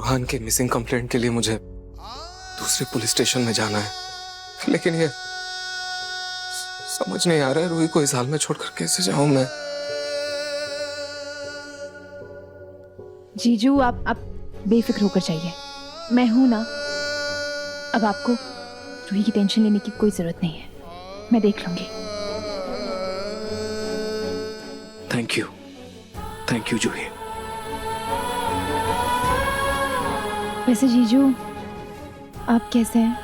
रूहान के missing complaint के लिए मुझे दूसरे पुलिस स्टेशन में जाना है, लेकिन ये समझ नहीं आ रहा है रूही को इस हाल में छोड़कर कैसे जाऊं मैं। जीजू आप बेफिक्र होकर जाइए, मैं हूं ना। अब आपको रूही की टेंशन लेने की कोई जरूरत नहीं है, मैं देख लूंगी। थैंक यू जूही। वैसे जीजू आप कैसे हैं?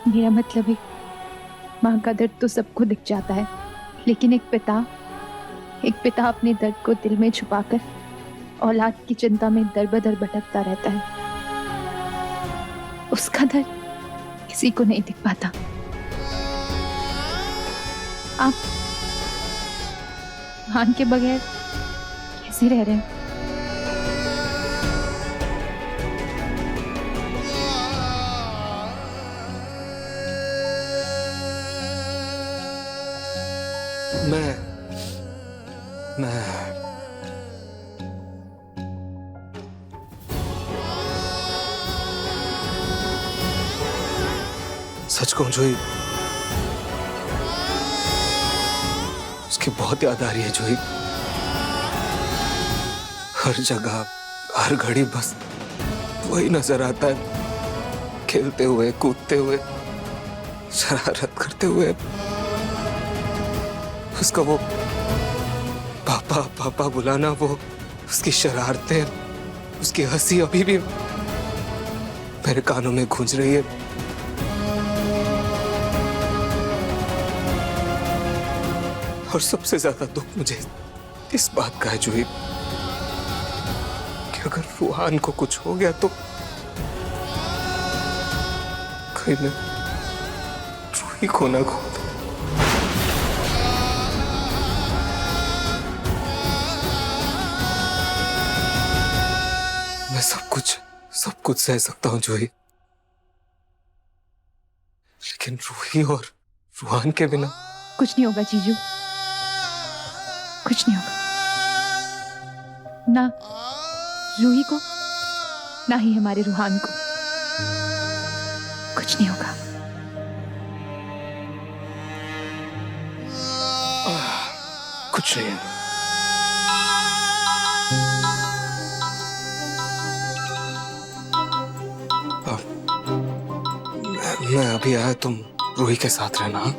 मेरा मतलब है, माँ का दर्द तो सबको दिख जाता है, लेकिन एक पिता अपने दर्द को दिल में छुपाकर औलाद की चिंता में दर बदर भटकता रहता है। उसका दर्द किसी को नहीं दिख पाता। आप हान के बगैर कैसे रह रहे हैं? मैं सच कहूं जोई, उसकी बहुत याद आ रही है जोई। हर जगह हर घड़ी बस वही नजर आता है, खेलते हुए कूदते हुए शरारत करते हुए। उसका वो पापा पापा बुलाना, वो उसकी शरारतें, उसकी हंसी अभी भी मेरे कानों में गूंज रही है। और सबसे ज्यादा दुख मुझे इस बात का है जूही कि अगर रूहान को कुछ हो गया तो कहीं मैं रूही को ना खो दूं। मैं सब कुछ सह सकता हूं जूही, लेकिन रूही और रूहान के बिना कुछ नहीं होगा जीजू, कुछ नहीं होगा। ना रूही को, ना ही हमारे रूहान को कुछ नहीं होगा। कुछ नहीं है। मैं अभी आया, तुम रूही के साथ रहना। हाँ?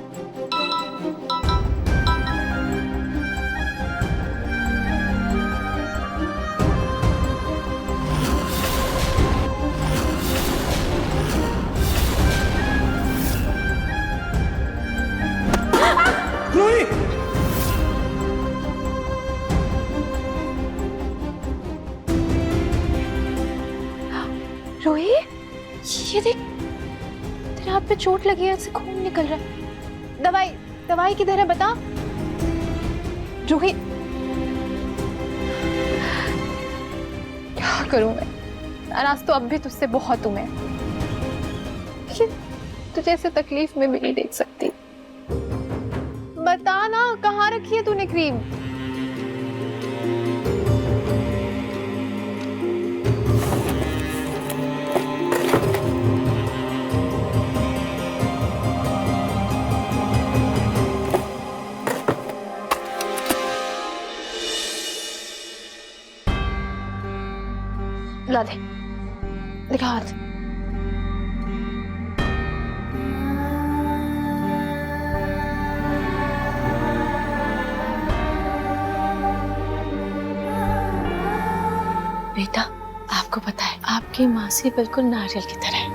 रूही! रोही, ये देख, तेरे हाथ पे चोट लगी है, ऐसे खून निकल रहा है। दवाई किधर है बता। रोही, क्या करूं मैं? नाराज तो अब भी तुझसे बहुत हूं मैं, लेकिन तुझे ऐसे तकलीफ में भी नहीं देख सकती। बता ना, कहाँ रखी है तूने क्रीम? ला दे, दिखा हाथ। बेटा, आपको पता है आपकी मासी बिल्कुल नारियल की तरह है,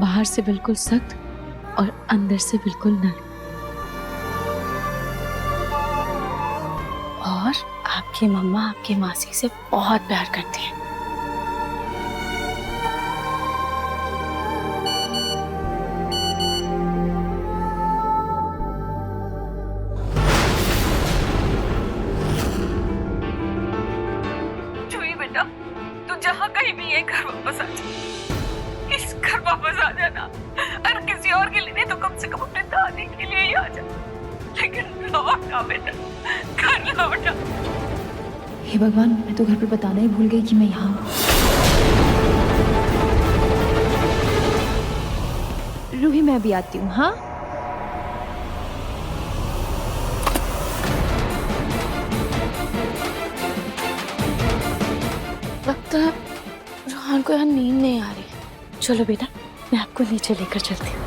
बाहर से बिल्कुल सख्त और अंदर से बिल्कुल नरम। और आपकी मम्मा आपकी मासी से बहुत प्यार करती है। जूही बेटा, तू जहाँ कहीं भी है घर वापस आ जा। इस घर वापस आ जाना, और किसी और के लिए नहीं तो कम से कम अपने दादी के लिए ही आ जा। लेकिन लौटा बेटा, घर लौटा। हे भगवान, मैं तो घर पर बताना ही भूल गई कि मैं यहाँ हूँ। रूही, मैं भी आती हूँ। हाँ, लगता है रोहन को यहाँ नींद नहीं आ रही। चलो बेटा, मैं आपको नीचे लेकर चलती हूँ।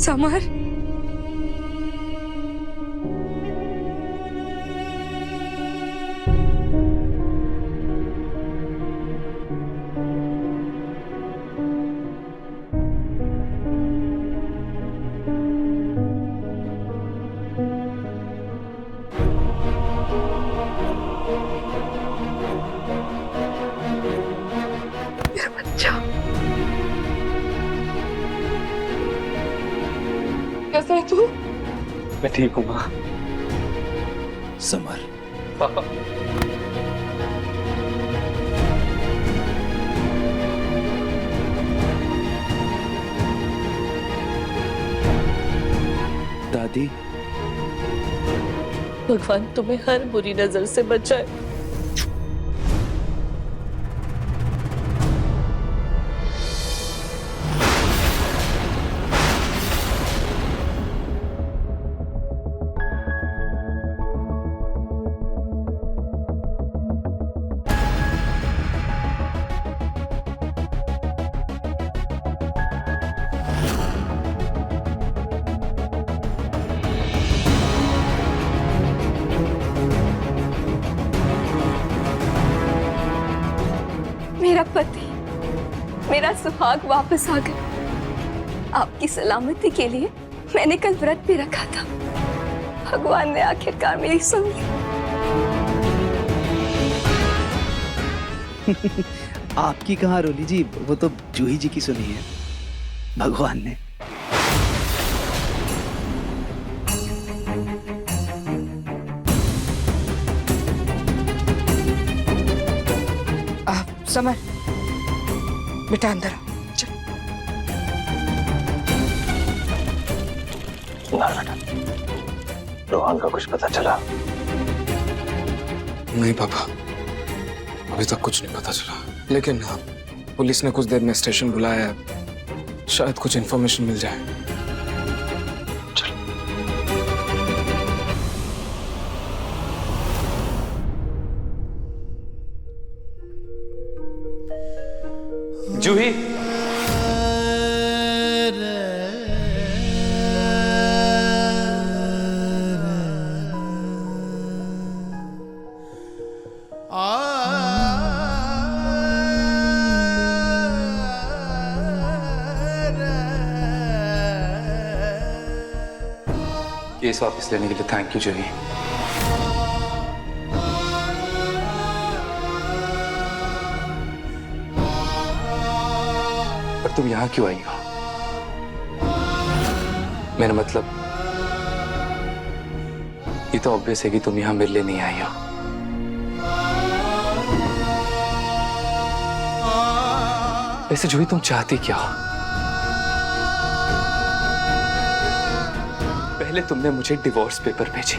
समर, मेरा बच्चा कैसा है तू? मैं ठीक हूँ माँ। समर, पापा, दादी, भगवान तुम्हें हर बुरी नजर से बचाए। मेरा पति, मेरा सुहाग वापस आ गया। आपकी सलामती के लिए मैंने कल व्रत भी रखा था। भगवान ने आखिरकार मेरी सुन ली। आपकी कहाँ रोली जी, वो तो जूही जी की सुनी है भगवान ने। समर, बेटा अंदर आओ। चल। ना बेटा, रोहन का कुछ पता चला? नहीं पापा, अभी तक कुछ नहीं पता चला। लेकिन हाँ, पुलिस ने कुछ देर में स्टेशन बुलाया है, शायद कुछ इन्फॉर्मेशन मिल जाए। जूही, केस वापस लेने के लिए थैंक यू जूही। पर तुम यहाँ क्यों आई हो? मेरा मतलब ये तो ऑब्वियस है कि तुम यहाँ मेरे लिए नहीं आई हो। वैसे जूही तुम चाहती क्या हो? पहले तुमने मुझे डिवोर्स पेपर भेजे,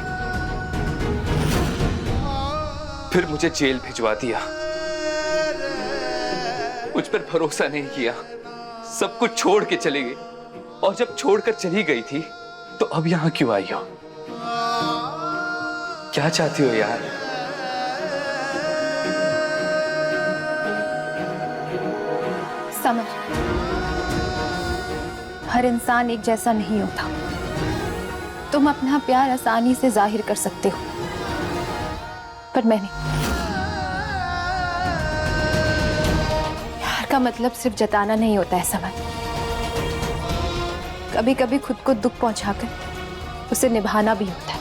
फिर मुझे जेल भिजवा दिया, मुझ पर भरोसा नहीं किया, सब कुछ छोड़ के चली गई। और जब छोड़कर चली गई थी तो अब यहां क्यों आई हो? क्या चाहती हो यार? समर, हर इंसान एक जैसा नहीं होता। तुम अपना प्यार आसानी से जाहिर कर सकते हो, पर मैं नहीं। प्यार का मतलब सिर्फ जताना नहीं होता है समर। कभी कभी खुद को दुख पहुंचाकर उसे निभाना भी होता है।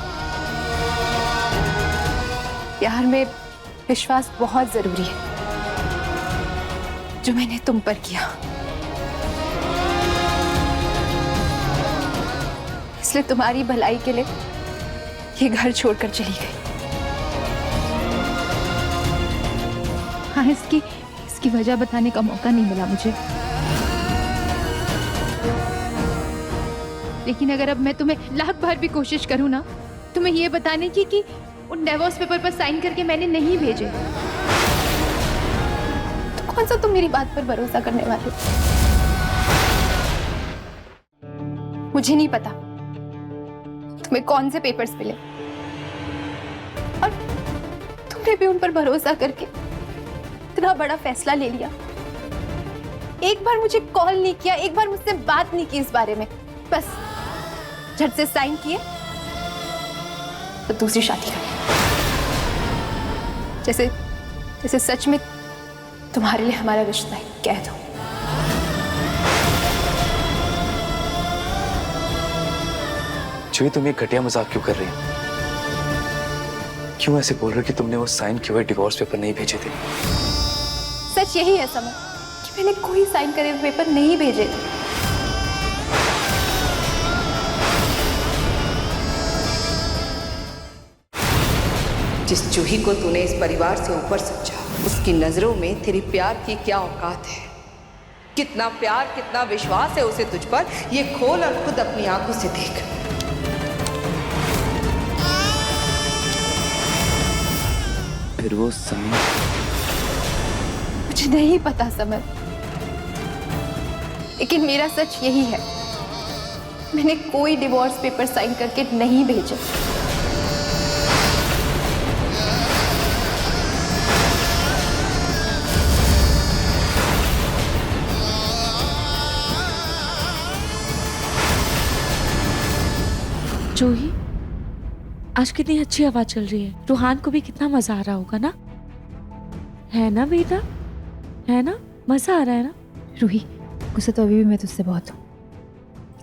प्यार में विश्वास बहुत जरूरी है, जो मैंने तुम पर किया। इसलिए तुम्हारी भलाई के लिए ये घर छोड़कर चली गई। हाँ, इसकी वजह बताने का मौका नहीं मिला मुझे। लेकिन अगर अब मैं तुम्हें लाख बार भी कोशिश करूं ना, तुम्हें ये बताने की कि उन डिवोर्स पेपर पर साइन करके मैंने नहीं भेजे, तो कौन सा तुम मेरी बात पर भरोसा करने वाले हो? मुझे नहीं पता तुम्हें कौन से पेपर्स मिले, और तुमने भी उन पर भरोसा करके इतना बड़ा फैसला ले लिया। एक बार मुझे कॉल नहीं किया, एक बार मुझसे बात नहीं की इस बारे में, बस झट से साइन किए तो दूसरी शादी कर ली। जैसे जैसे सच में तुम्हारे लिए हमारा रिश्ता है, कह दो। जूही, तुम ये घटिया मजाक क्यों कर रही हो? क्यों ऐसे बोल रहे हो कि तुमने वो साइन किए हुए डिवोर्स पेपर नहीं भेजे थे? सच यही है समर कि मैंने कोई साइन करे हुए पेपर नहीं भेजे थे। जिस जूही को तूने इस परिवार से ऊपर समझा, उसकी नजरों में तेरी प्यार की क्या औकात है? कितना प्यार, कितना विश्वास है उसे तुझ पर, ये खोल और खुद अपनी आंखों से देख। फिर वो समय मुझे नहीं पता समर, लेकिन मेरा सच यही है, मैंने कोई डिवोर्स पेपर साइन करके नहीं भेजे। जूही, आज कितनी अच्छी हवा चल रही है, रूहान को भी कितना मजा आ रहा होगा ना? है ना बेटा, है ना? मजा आ रहा है ना? रूही, गुस्सा तो अभी भी मैं तुझसे बहुत हूँ,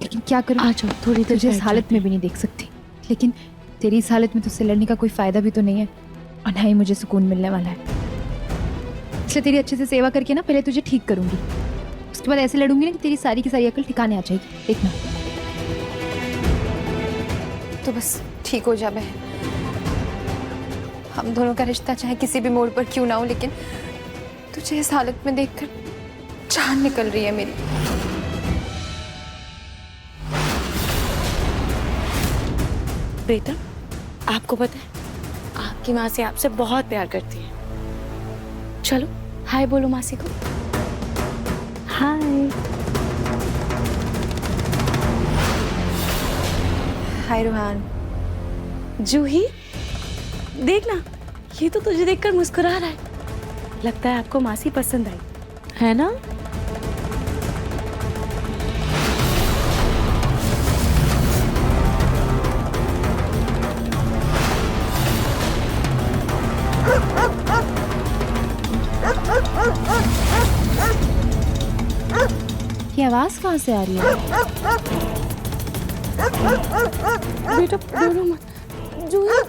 लेकिन क्या करूँ? आ जाओ, थोड़ी देर तुझे इस बैठ हालत जाते में भी नहीं देख सकती, लेकिन तेरी इस हालत में तुझसे लड़ने का कोई फायदा भी तो नहीं है, और ना ही मुझे सुकून मिलने वाला है। इसलिए तेरी अच्छे से सेवा करके ना पहले तुझे ठीक करूंगी, उसके बाद ऐसे लड़ूंगी ना कि तेरी सारी की सारी अकल ठिकाने आ जाएगी, देखना। तो बस ठीक हो जा बहन, हम दोनों का रिश्ता चाहे किसी भी मोड़ पर क्यों ना हो, लेकिन तुझे इस हालत में देखकर जान निकल रही है मेरी। बेटा, आपको पता है आपकी माँ से आपसे बहुत प्यार करती है। चलो हाय बोलो मासी को। हाय। हाय रूहान। जूही, देखना, ये तो तुझे देखकर मुस्कुरा रहा है, लगता है आपको मासी पसंद आई है ना? ये आवाज कहाँ से आ रही है? बेटा बोलो मत। जूही,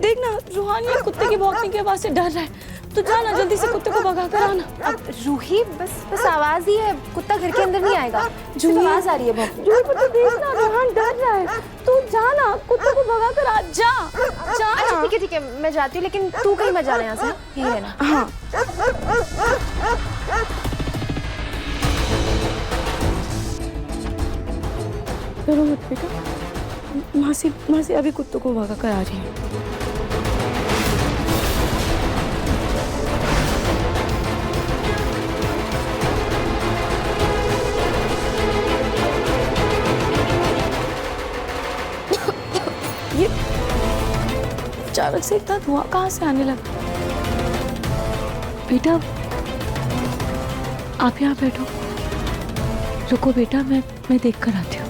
देखना, रूहान ये कुत्ते की भौंकने की आवाज से डर रहा है, तो जाना जल्दी से कुत्ते को भगा कर आना। अब रूही, बस आवाज ही है, कुत्ता घर के अंदर नहीं आएगा। जूही, आवाज आ रही है बहुत। जूही, पर तू देखना, रूहान डर रहा है, तू जाना, कुत्ते को भगा कर आ जा। अच्छा ठीक है, मैं जाती हूँ, लेकिन तू कहीं मत जाना यहाँ से, यही रहना। हाँ। डरो मत बेटा, मासी अभी कुत्तों को भगा कर आ रही है। ये अचानक से इतना धुआं कहाँ से आने लगा? बेटा आप यहाँ बैठो, रुको बेटा, मैं देख कर आती हूँ।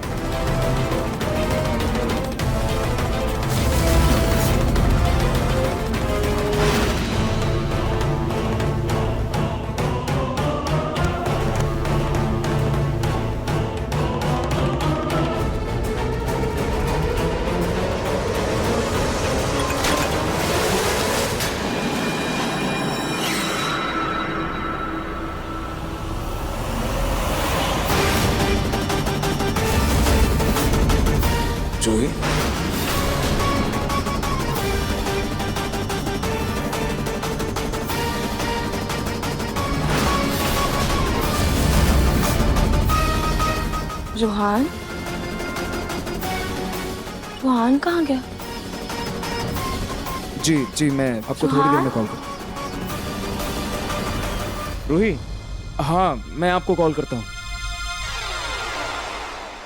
जूही, रूहान रूहान कहाँ गया? जी जी, मैं आपको थोड़ी देर में कॉल करता हूँ। रूही, हाँ मैं आपको कॉल करता हूँ।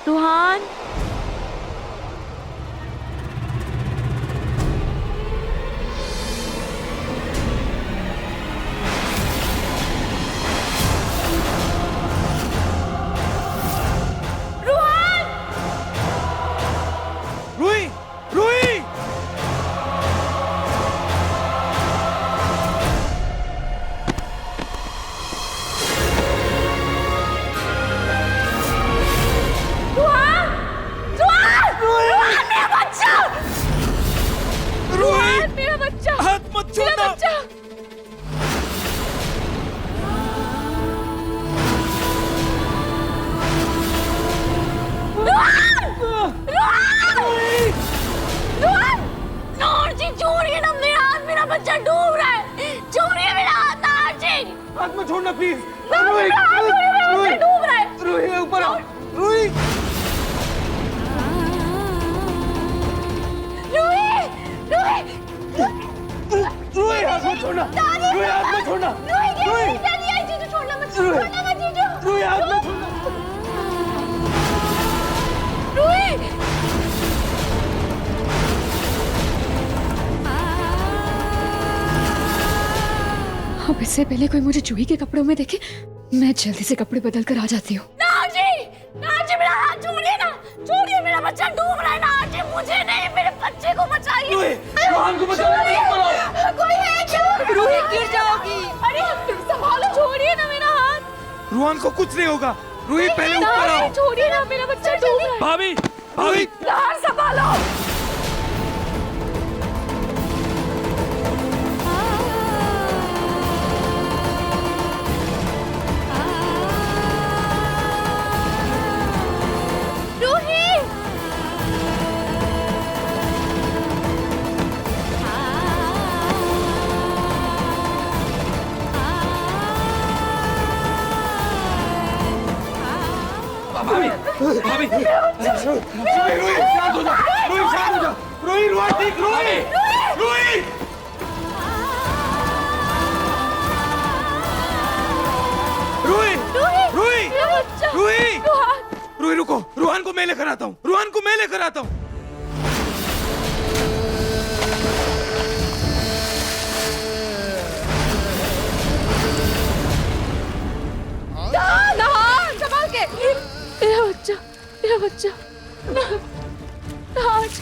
रूहान रूही, रूही! मेरा बच्चा, हाथ मत छोड़ना। बच्चा। छोड़िए ना मेरा हाथ, मेरा बच्चा डूब रहा है। छोड़िए मेरा हाथ नार जी। हाथ मत छोड़ना प्लीज। रूही, मेरा बच्चा डूब रहा है। रूही ऊपर आओ। रूही, रूही हाथ मत छोड़ना। रूही हाथ मत छोड़ना। रूही, छोड़ना मत, छोड़ना मत जीजू। रूही हाथ मत छोड़ना। अब इससे पहले कोई मुझे जूही के कपड़ों में देखे, मैं जल्दी से कपड़े बदल कर आ जाती हूँ। नाजी मेरा हाथ छोड़िए ना, छोड़िए मेरा बच्चा डूब रहा है। नाजी मुझे नहीं, मेरे बच्चे को बचाइए। रूहान को बचाओ। कोई है क्या? रूही गिर जाओगी। अरे संभालो, छोड़िए ना मेरा हाथ। रूहान को कुछ नहीं होगा। रूही पहले ऊपर आओ। छोड़िए ना, मेरा बच्चा डूब रहा है। भाभी, भाभी, नार संभालो। भाभी, रूही शांत हो जा। रूही शांत हो जा। रूही, रूही ठीक। रूही, रूही, रूही, रूही, रूही, रूही रुको। रूहान को मैं लेकर आता हूँ। रूहान को मैं लेकर आता हूँ। संभाल के। मेरा बच्चा नाज।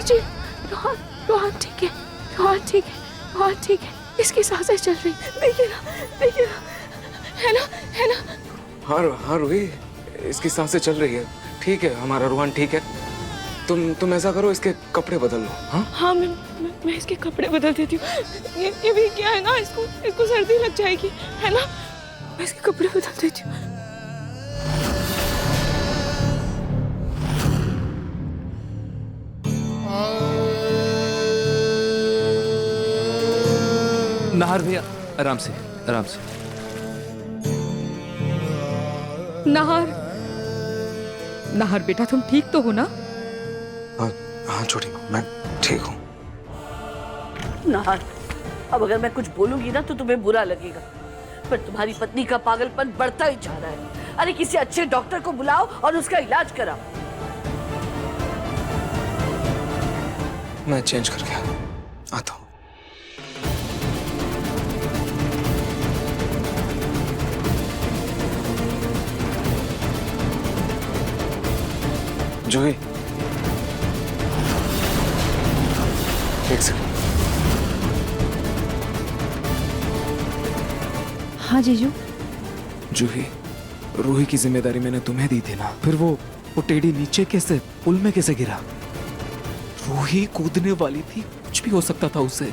जी, रोहन ठीक है, रोहन ठीक है, रोहन ठीक है। इसकी सांसें चल रही, देखिए ना, है ना। हाँ रूही, इसकी सांसें चल रही है। ठीक है, हमारा रूहान ठीक है। तुम ऐसा करो, इसके कपड़े बदल लो। हाँ मैं इसके कपड़े बदल देती हूँ। ये भी क्या है ना, इसको सर्दी लग जाएगी, है ना। मैं इसके कपड़े बदल देती हूँ। नाहर भैया, आराम से, आराम से। नाहर बेटा, तुम ठीक तो हो ना? हाँ छोटी, मैं ठीक हूँ। नाहर, अब अगर मैं कुछ बोलूंगी ना तो तुम्हें बुरा लगेगा, पर तुम्हारी पत्नी का पागलपन बढ़ता ही जा रहा है। अरे किसी अच्छे डॉक्टर को बुलाओ और उसका इलाज कराओ। मैं चेंज करके आता हूँ। जूही, एक सेकंड। हाँ जीजू। जूही, रूही की जिम्मेदारी मैंने तुम्हें दी थी ना, फिर वो टेढ़ी नीचे कैसे, पुल में कैसे गिरा? रूही कूदने वाली थी, कुछ भी हो सकता था उससे।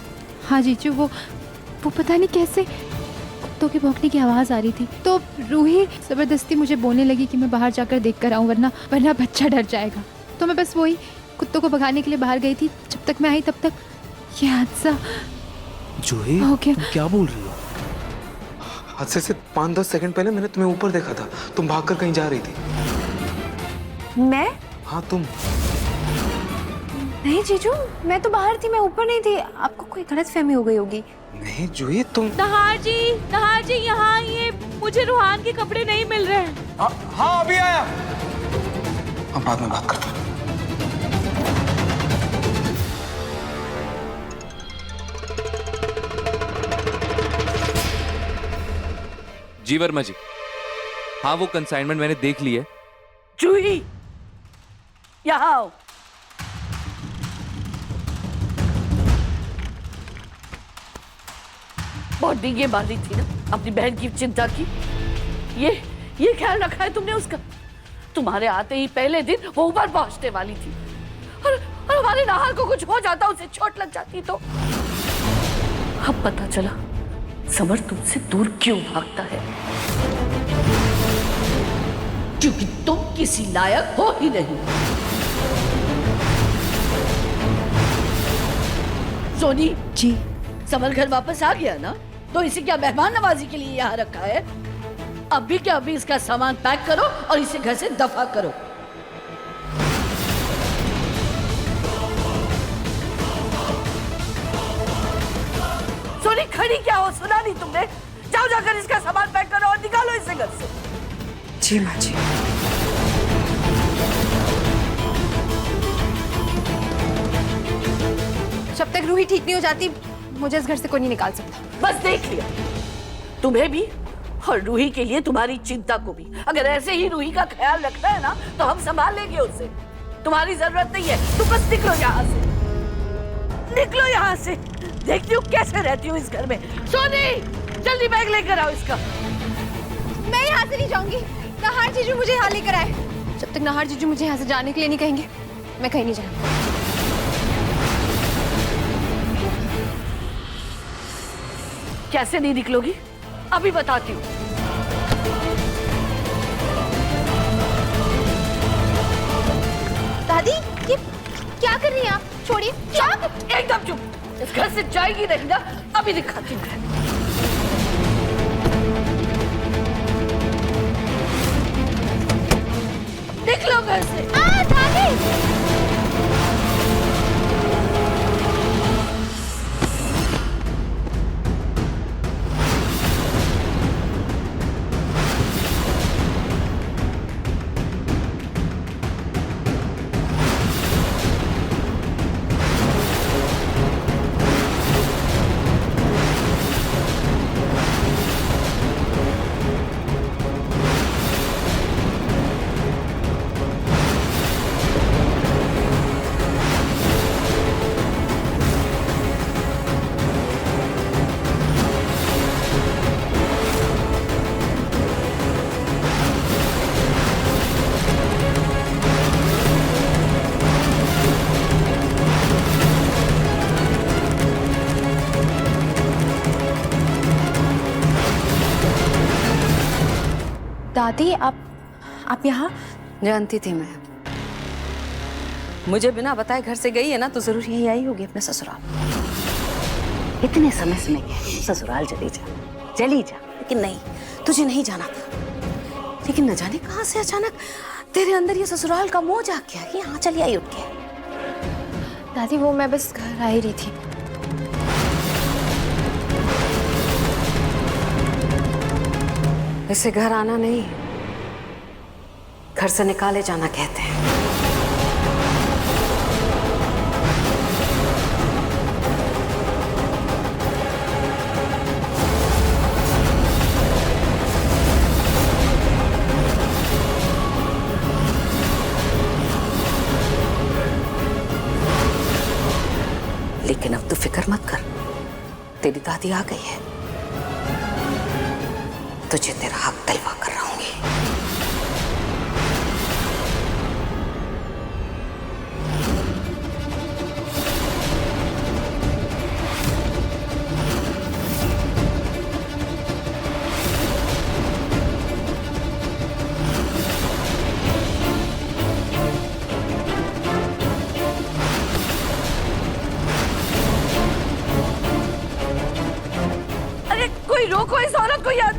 हाँ जीजू, वो पता नहीं कैसे कुत्तों के भौंकने की आवाज आ रही थी, तो रूही जबरदस्ती मुझे बोलने लगी कि मैं बाहर जाकर देख कर आऊं, वरना बच्चा डर जाएगा। तो मैं बस वही कुत्तों को भगाने के लिए बाहर गई थी। जब तक मैं आई तब तक ये हादसा जूही हो गया। तुम क्या बोल रही हो? हादसे से 5-10 सेकंड पहले मैंने तुम्हें ऊपर देखा था, तुम भागकर कहीं जा रही थी। मैं? हाँ तुम। नहीं जीजू, मैं तो बाहर थी, मैं ऊपर नहीं थी। आपको कोई गलतफहमी हो गई होगी। नहीं जूही तुम। नहार जी यहाँ आइए, मुझे रूहान के कपड़े नहीं मिल रहे हैं। हाँ अभी आया। हम बाद में बात करते हैं। जी वर्मा जी, हाँ वो कंसाइनमेंट मैंने देख ली है। जूही, यहाँ आओ। बहुत डींगे मार रही थी ना अपनी बहन की चिंता की। ये ख्याल रखा है तुमने उसका? तुम्हारे आते ही पहले दिन वो ऊपर पहुंचने वाली थी और हमारे नाहर को कुछ हो जाता, उसे चोट लग जाती तो। अब पता चला समर तुमसे दूर क्यों भागता है, क्योंकि तुम किसी लायक हो ही नहीं। सोनी जी समर घर वापस आ गया ना, तो इसे क्या मेहमान नवाजी के लिए यहाँ रखा है? अभी क्या अभी इसका सामान पैक करो और इसे घर से दफा करो। सोनी खड़ी क्या हो, सुना नहीं तुमने? जाओ जाकर इसका सामान पैक करो और निकालो इसे घर से। जी माँ जी। जब तक रूही ठीक नहीं हो जाती मुझे इस घर से कोई नहीं निकाल सकता। बस देख लिया, तुम्हें भी और रूही के लिए तुम्हारी चिंता को भी। अगर ऐसे ही रूही का ख्याल रखना है ना तो हम संभाल लेंगे उसे, तुम्हारी जरूरत नहीं है। तुम बस निकलो यहाँ से, निकलो यहाँ से। देखती हूँ कैसे रहती हूँ इस घर में। सोनी जल्दी बैग लेकर आओ इसका। मैं यहाँ से नहीं जाऊंगी, नाहर जीजू मुझे यहाँ लेकर आए। जब तक नाहर जीजू मुझे यहाँ से जाने के लिए नहीं कहेंगे मैं कहीं नहीं जाऊंगी। कैसे नहीं निकलोगी अभी बताती हूँ। दादी ये क्या कर रही हैं आप? छोड़िए। क्या? एकदम चुप, इस घर से जाएगी नहीं ना, अभी दिखाती हूँ। निकलो घर से। दादी दादी आप यहाँ? जानती थी मैं, मुझे बिना बताए घर से गई है ना तो जरूर यही आई होगी अपने ससुराल। इतने समय से मैं कह रही हूँ ससुराल चली जा, लेकिन नहीं, तुझे नहीं जाना था। लेकिन न जाने कहां से अचानक तेरे अंदर ये ससुराल का मोह जाग गया कि यहाँ चली आई उठ के। दादी वो मैं बस घर आ ही रही थी। इसे घर आना नहीं, घर से निकाले जाना कहते हैं। लेकिन अब तू फिक्र मत कर, तेरी दादी आ गई है, तुझे तेरा हक दिलवा कर रहूंगी।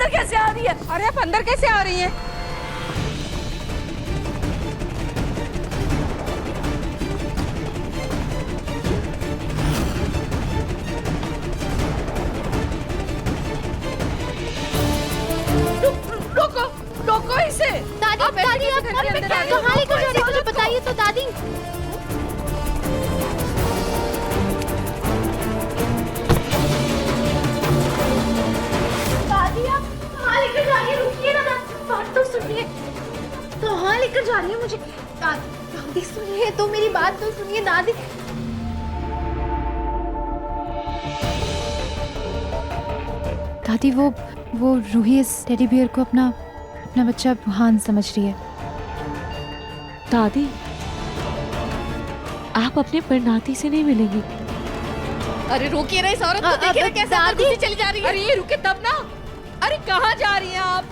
अंदर कैसे आ रही है? अरे आप अंदर कैसे आ रही हैं? रोको रोको इसे। दादी आप कहाँ लेकर जा रही है मुझे बताइए तो दादी। दादी आप कहाँ लेकर जा रही है? रुकिए ना, बात तो सुनिए। कहाँ लेकर जा रही है मुझे? दादी सुनिए तो, मेरी बात तो सुनिए दादी। दादी वो रूही इस टेडी बियर को अपना बच्चा रूहान समझ रही है। दादी, आप अपने परिणाती से नहीं मिलेंगी। अरे रोकिए ना इस औरत को, देखिए ना कैसे अंदर घुसी चली जा रही है। अरे ये रुके तब ना। अरे कहाँ जा रही हैं आप?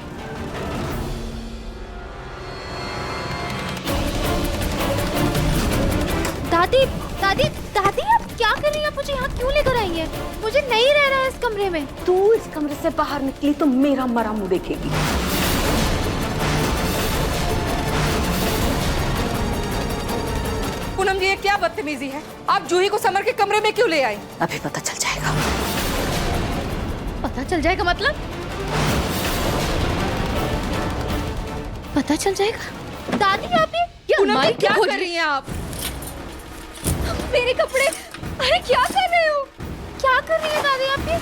दादी दादी दादी आप क्या कर रही हैं? आप मुझे यहाँ क्यों लेकर आई हैं? मुझे नहीं रहना है इस कमरे में। तू इस कमरे से बाहर निकली तो मेरा मरा मुंह देखेगी। पूनम जी, ये क्या बदतमीजी है? आप जूही को समर के कमरे में क्यों ले आए? अभी पता चल जाएगा। पता चल जाएगा मतलब? पता चल जाएगा? दादी आप पूनम जी, क्या कर रही हैं आप? मेरे कपड़े। अरे क्या कर रहे हो? क्या कर रही है दादी आप ये?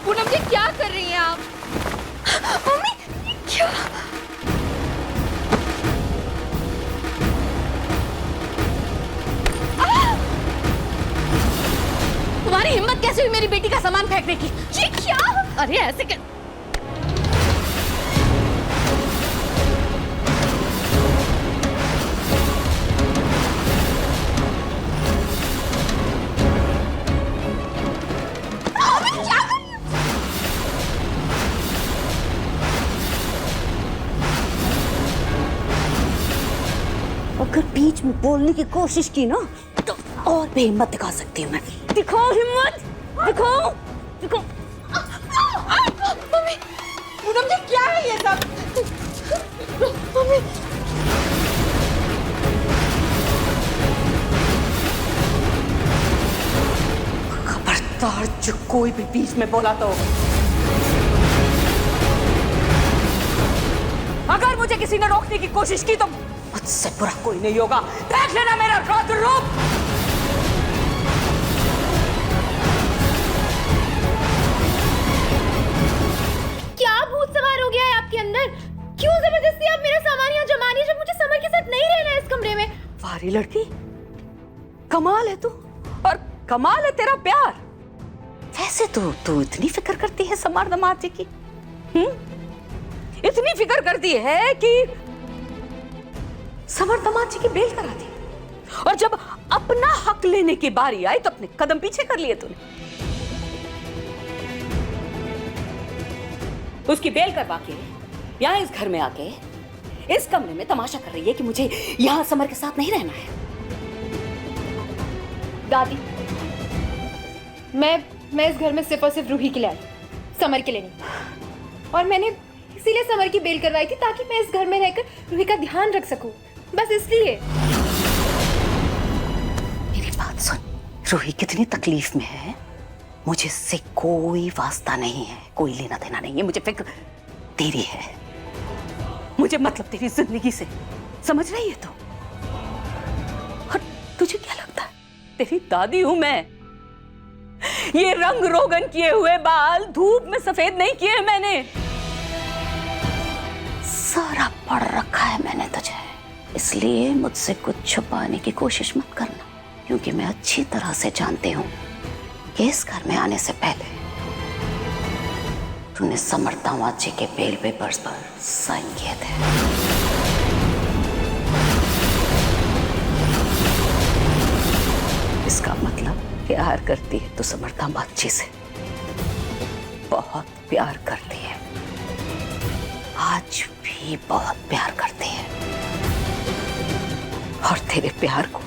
पूनम जी, क्या कर रही हैं आप? मम्मी क्या? तुम्हारी हिम्मत कैसे हुई मेरी बेटी का सामान फेंकने की? ये क्या? अरे ऐसे कर... अगर बीच में बोलने की कोशिश की ना तो और भी हिम्मत दिखा सकती हूँ मैं। दिखाओ हिम्मत, दिखाओ दिखाओ। मम्मी, पूनम जी क्या है ये सब? मम्मी, खबरदार जो कोई भी बीच में बोला तो अगर मुझे किसी ने रोकने की कोशिश की तो मुझसे बुरा कोई नहीं होगा। देख लेना मेरा रौद्र रूप। क्या भूत सवार हो गया है आपके अंदर? क्यों जबरदस्ती आप मेरा सामान यहाँ जमा रही है जब मुझे समर के साथ नहीं रहना है इस कमरे में? वारी लड़की, कमाल है तू, और कमाल है तेरा प्यार। वैसे तू इतनी फिक्र करती है समर दामाद जी की? इतनी फिक्र करती है कि समर दामाद जी की बेल करा दी, और जब अपना हक लेने की बारी आई तो अपने कदम पीछे कर लिए तूने। उसकी बेल करवा के यहाँ इस घर में आके इस कमरे में तमाशा कर रही है कि मुझे यहाँ समर के साथ नहीं रहना है। दादी, मैं इस घर में सिर्फ और सिर्फ रूही के लिए आई, समर के लिए नहीं। और मैंने इसीलिए समर की बेल करवाई थी ताकि मैं इस घर में रहकर रूही का ध्यान रख सकूं, बस इसलिए। मेरी बात सुन, रूही कितनी तकलीफ में है, मुझे इससे कोई वास्ता नहीं है, कोई लेना देना नहीं है। मुझे फिक्र तेरी है, मुझे मतलब तेरी जिंदगी से, समझ रही है तू? और तुझे क्या लगता है तेरी दादी हूं मैं? ये रंग रोगन किए हुए बाल धूप में सफेद नहीं किए मैंने, सारा पढ़ रखा है मैंने तुझे। इसलिए मुझसे कुछ छुपाने की कोशिश मत करना, क्योंकि मैं अच्छी तरह से जानती हूं कि इस घर में आने से पहले तूने समर दामाद जी के बेल पेपर्स पर साइन किए थे। इसका मतलब प्यार करती है तो समर दामाद जी से, बहुत प्यार करती है, आज भी बहुत प्यार करती है। और तेरे प्यार को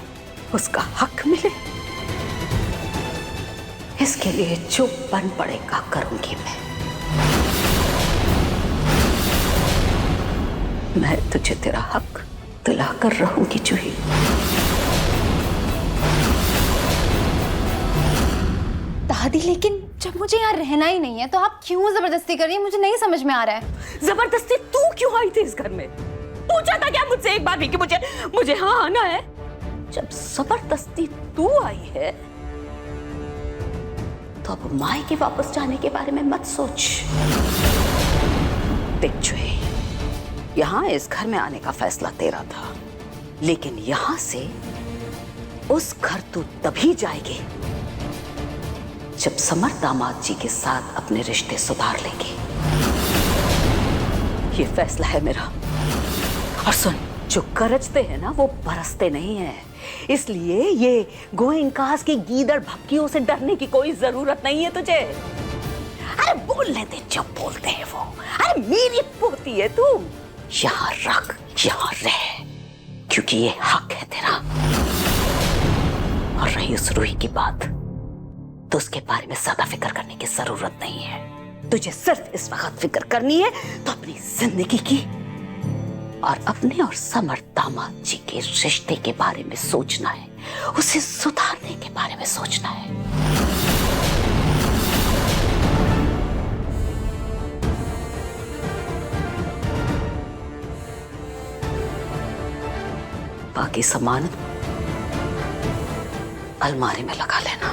उसका हक मिले, इसके लिए जो बन पड़ेगा करूंगी मैं। मैं तुझे तेरा हक दिला कर रहूंगी जूही। दादी, लेकिन जब मुझे यहाँ रहना ही नहीं है तो आप क्यों जबरदस्ती कर रही हैं? मुझे नहीं समझ में आ रहा है। जबरदस्ती तू क्यों आई थी इस घर में? पूछा था क्या मुझसे एक बार भी कि मुझे हाँ आना है? जब जबरदस्ती तू आई है तो अब मायके वापस जाने के बारे में मत सोच। देख जूही, यहां इस घर में आने का फैसला तेरा था, लेकिन यहां से उस घर तू तभी जाएगी जब समर दामाद जी के साथ अपने रिश्ते सुधार लेंगे। ये फैसला है मेरा। और सुन, जो गरजते हैं ना वो बरसते नहीं हैं, इसलिए ये गोइंकास की गीदड़ भपकियों से डरने की कोई जरूरत नहीं है तुझे। अरे बोलने दे जो बोलते हैं वो। अरे मेरी पोती है तू, यहाँ रख, यहाँ रह, क्योंकि ये हक है तेरा। और रही उस रूही की बात, तो उसके बारे में ज्यादा फिक्र करने की जरूरत नहीं है। तुझे सिर्फ इस वक्त फिक्र करनी है तो अपनी जिंदगी की और अपने और समर दामाद जी के रिश्ते के बारे में सोचना है, उसे सुधारने के बारे में सोचना है। बाकी सामान अलमारी में लगा लेना।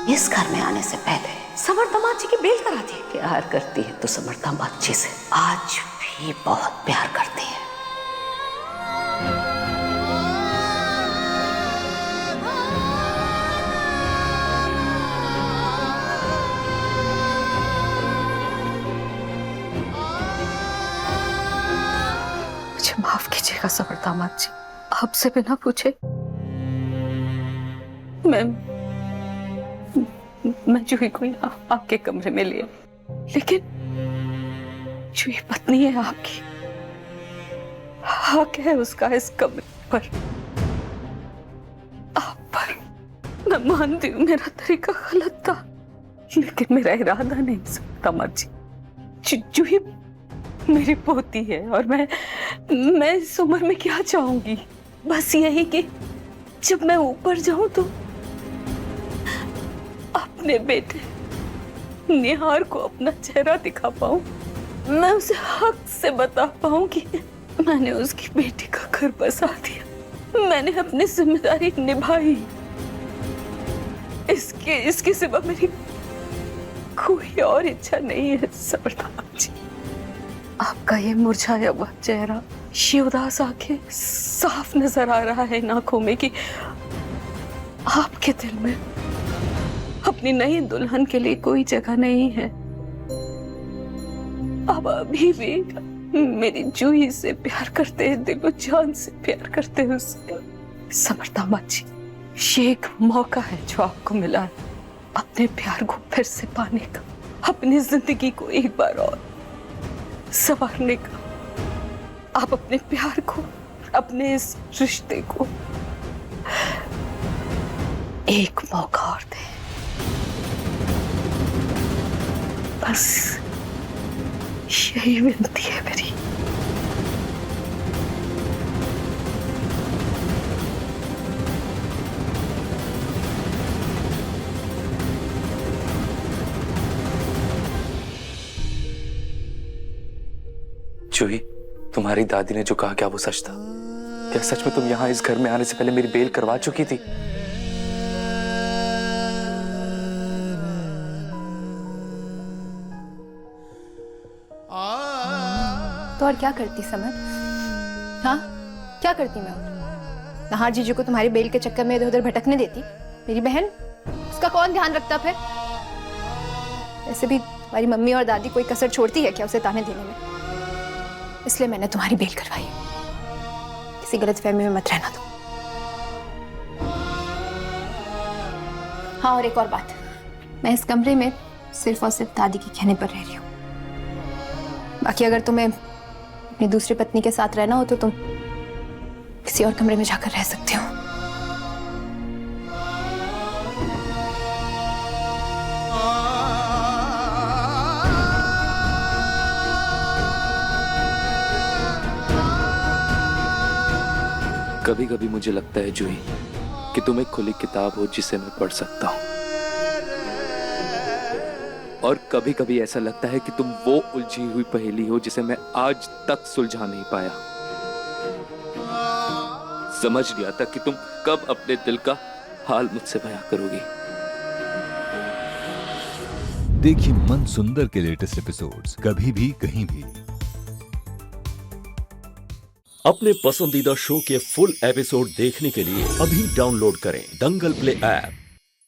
इस घर में आने से पहले समर दामाद जी की बेल करा दी। प्यार करती है तो समर दामाद जी से आज भी बहुत प्यार करती है। मुझे माफ कीजिएगा समर दामाद जी, आपसे बिना पूछे मैं जूही को यहाँ आपके कमरे में लिया, लेकिन जूही पत्नी है आपकी, हक है उसका इस कमरे पर, आप पर। मैं मानती हूँ मेरा तरीका गलत था, लेकिन मेरा इरादा नहीं सकता दामाद जी। जूही मेरी पोती है और मैं इस उम्र में क्या चाहूंगी, बस यही कि जब मैं ऊपर जाऊं तो अपने बेटे निहार को अपना चेहरा दिखा पाऊं, मैं उसे हक से बता पाऊं कि मैंने उसकी बेटी का घर बसा दिया, मैंने अपनी जिम्मेदारी निभाई। इसके सिवा मेरी कोई और इच्छा नहीं है समर दामाद जी। आपका ये मुरझाया हुआ चेहरा, ये उदास आंखें, साफ नजर आ रहा है इन आंखों में कि आपके दिल में अपनी नई दुल्हन के लिए कोई जगह नहीं है। अब अभी भी मेरी जूही से प्यार करते हैं, दिलो जान से प्यार करते हैं उससे। समर दामाद जी, ये एक मौका है जो आपको मिला है अपने प्यार को फिर से पाने का, अपनी जिंदगी को एक बार और संवारने का। आप अपने प्यार को, अपने इस रिश्ते को एक मौका और दें, बस यही विनती है मेरी। जूही, तुम्हारी दादी ने जो कहा क्या वो सच था? क्या सच में तुम यहाँ इस घर में आने से पहले मेरी बेल करवा चुकी थी? तो और क्या करती समर? हाँ, क्या करती मैं और? नहार जीजू को तुम्हारी बेल के चक्कर में इधर उधर भटकने देती? मेरी बहन, उसका कौन ध्यान रखता फिर? ऐसे भी तुम्हारी मम्मी और दादी कोई कसर छोड़ती है क्या उसे ताने देने में? इसलिए मैंने तुम्हारी बेल करवाई। किसी गलतफहमी में मत रहना तुम। हाँ, और एक और बात, मैं इस कमरे में सिर्फ और सिर्फ दादी के कहने पर रह रही हूँ। बाकी अगर तुम्हें अपनी दूसरी पत्नी के साथ रहना हो तो तुम किसी और कमरे में जाकर रह सकते हो। कभी कभी मुझे लगता है जूही कि तुम एक खुली किताब हो जिसे मैं पढ़ सकता हूं, और कभी कभी ऐसा लगता है कि तुम वो उलझी हुई पहेली हो जिसे मैं आज तक सुलझा नहीं पाया। समझ गया था कि तुम कब अपने दिल का हाल मुझसे बयां करोगी। देखिए मन सुंदर के लेटेस्ट एपिसोड्स कभी भी कहीं भी। अपने पसंदीदा शो के फुल एपिसोड देखने के लिए अभी डाउनलोड करें दंगल प्ले ऐप।